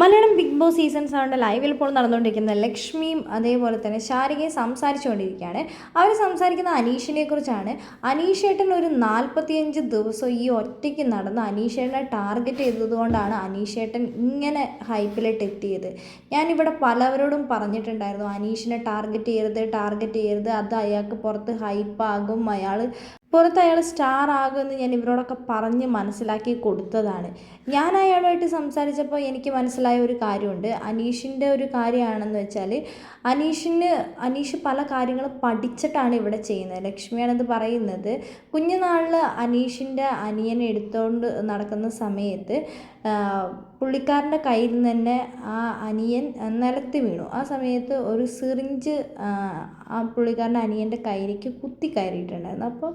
Malayalam big boss season 7 ലൈവിൽ ഇപ്പോൾ നടന്നുകൊണ്ടിരിക്കുന്ന ലക്ഷ്മിയും അതേപോലെ തന്നെ ശാരികയും സംസാരിച്ചുകൊണ്ടിരിക്കുകയാണ്. അവർ സംസാരിക്കുന്ന അനീഷിനെ കുറിച്ചാണ്. അനീഷേട്ടൻ ഒരു 45 ദിവസം ഈ ഒറ്റയ്ക്ക് നടന്ന് അനീഷേട്ടനെ ടാർഗറ്റ് ചെയ്തതുകൊണ്ടാണ് അനീഷേട്ടൻ ഇങ്ങനെ ഹൈപ്പിലിട്ട് എത്തിയത്. ഞാനിവിടെ പലവരോടും പറഞ്ഞിട്ടുണ്ടായിരുന്നു, അനീഷിനെ ടാർഗറ്റ് ചെയ്യരുത്, അത് അയാൾക്ക് പുറത്ത് ഹൈപ്പാകും, പുറത്ത് അയാൾ സ്റ്റാർ ആകുമെന്ന് ഞാൻ ഇവരോടൊക്കെ പറഞ്ഞ് മനസ്സിലാക്കി കൊടുത്തതാണ്. ഞാൻ അയാളുമായിട്ട് സംസാരിച്ചപ്പോൾ എനിക്ക് മനസ്സിലായ ഒരു കാര്യമുണ്ട്. അനീഷിൻ്റെ ഒരു കാര്യമാണെന്ന് വെച്ചാൽ, അനീഷ് പല കാര്യങ്ങളും പഠിച്ചിട്ടാണ് ഇവിടെ ചെയ്യുന്നത്. ലക്ഷ്മിയാണത് പറയുന്നത്. കുഞ്ഞുനാളിൽ അനീഷിൻ്റെ അനിയനെ എടുത്തുകൊണ്ട് നടക്കുന്ന സമയത്ത് പുള്ളിക്കാരൻ്റെ കയ്യിൽ നിന്ന് തന്നെ ആ അനിയൻ നിലത്ത് വീണു. ആ സമയത്ത് ഒരു സിറിഞ്ച് ആ പുള്ളിക്കാരൻ്റെ അനിയൻ്റെ കയ്യിലേക്ക് കുത്തി കയറിയിട്ടുണ്ടായിരുന്നു. അപ്പോൾ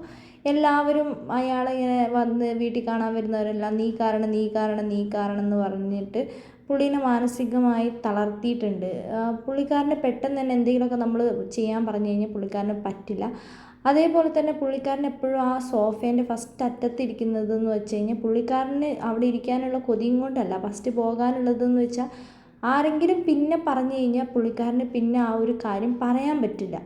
എല്ലാവരും അയാളിങ്ങനെ വന്ന് വീട്ടിൽ കാണാൻ വരുന്നവരെല്ലാം നീ കാരണം എന്ന് പറഞ്ഞിട്ട് പുള്ളീനെ മാനസികമായി തളർത്തിയിട്ടുണ്ട്. പുള്ളിക്കാരന് പെട്ടെന്ന് തന്നെ എന്തെങ്കിലുമൊക്കെ നമ്മൾ ചെയ്യാൻ പറഞ്ഞു കഴിഞ്ഞാൽ പുള്ളിക്കാരന് പറ്റില്ല. അതേപോലെ തന്നെ പുള്ളിക്കാരൻ എപ്പോഴും ആ സോഫേൻ്റെ ഫസ്റ്റ് അറ്റത്തിരിക്കുന്നതെന്ന് വെച്ച് കഴിഞ്ഞാൽ പുള്ളിക്കാരന് അവിടെ ഇരിക്കാനുള്ള കൊതിയും കൊണ്ടല്ല, ഫസ്റ്റ് പോകാനുള്ളതെന്ന് വെച്ചാൽ ആരെങ്കിലും പിന്നെ പറഞ്ഞു കഴിഞ്ഞാൽ പുള്ളിക്കാരന് പിന്നെ ആ ഒരു കാര്യം പറയാൻ പറ്റില്ല.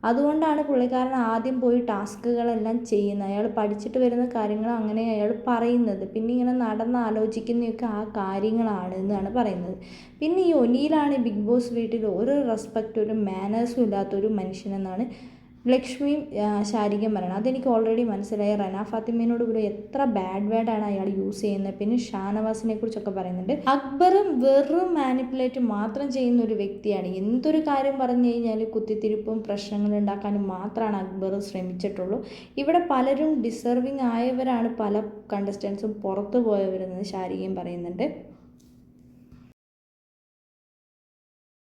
അതുകൊണ്ടാണ് പുള്ളിക്കാരൻ ആദ്യം പോയി ടാസ്കുകളെല്ലാം ചെയ്യുന്നത്. അയാൾ പഠിച്ചിട്ട് വരുന്ന കാര്യങ്ങൾ അങ്ങനെ അയാൾ പറയുന്നത്. പിന്നെ ഇങ്ങനെ നടന്നാലോചിക്കുന്നതൊക്കെ ആ കാര്യങ്ങളാണ് എന്നാണ് പറയുന്നത്. പിന്നെ ഈ ഒനിയിലാണ് ബിഗ് ബോസ് വീട്ടിൽ ഒരു റെസ്പെക്റ്റ്, ഒരു മാനേഴ്സും ഇല്ലാത്തൊരു മനുഷ്യനെന്നാണ് ലക്ഷ്മിയും ശാരികയും പറയണം. അതെനിക്ക് ഓൾറെഡി മനസ്സിലായി. റന ഫാത്തിമേനോട് കൂടെ എത്ര ബാഡ് വേർഡാണ് അയാൾ യൂസ് ചെയ്യുന്നത്. പിന്നെ ഷാനവാസിനെ കുറിച്ചൊക്കെ പറയുന്നുണ്ട്. അക്ബറും വെറും മാനിപ്പുലേറ്റ് മാത്രം ചെയ്യുന്ന ഒരു വ്യക്തിയാണ്. എന്തൊരു കാര്യം പറഞ്ഞു കഴിഞ്ഞാൽ കുത്തിത്തിരിപ്പും പ്രശ്നങ്ങൾ ഉണ്ടാക്കാനും മാത്രമാണ് അക്ബർ ശ്രമിച്ചിട്ടുള്ളൂ. ഇവിടെ പലരും ഡിസർവിങ് ആയവരാണ്, പല കണ്ടസ്റ്റൻസും പുറത്തു പോയവരെന്ന് ശാരികയും പറയുന്നുണ്ട്.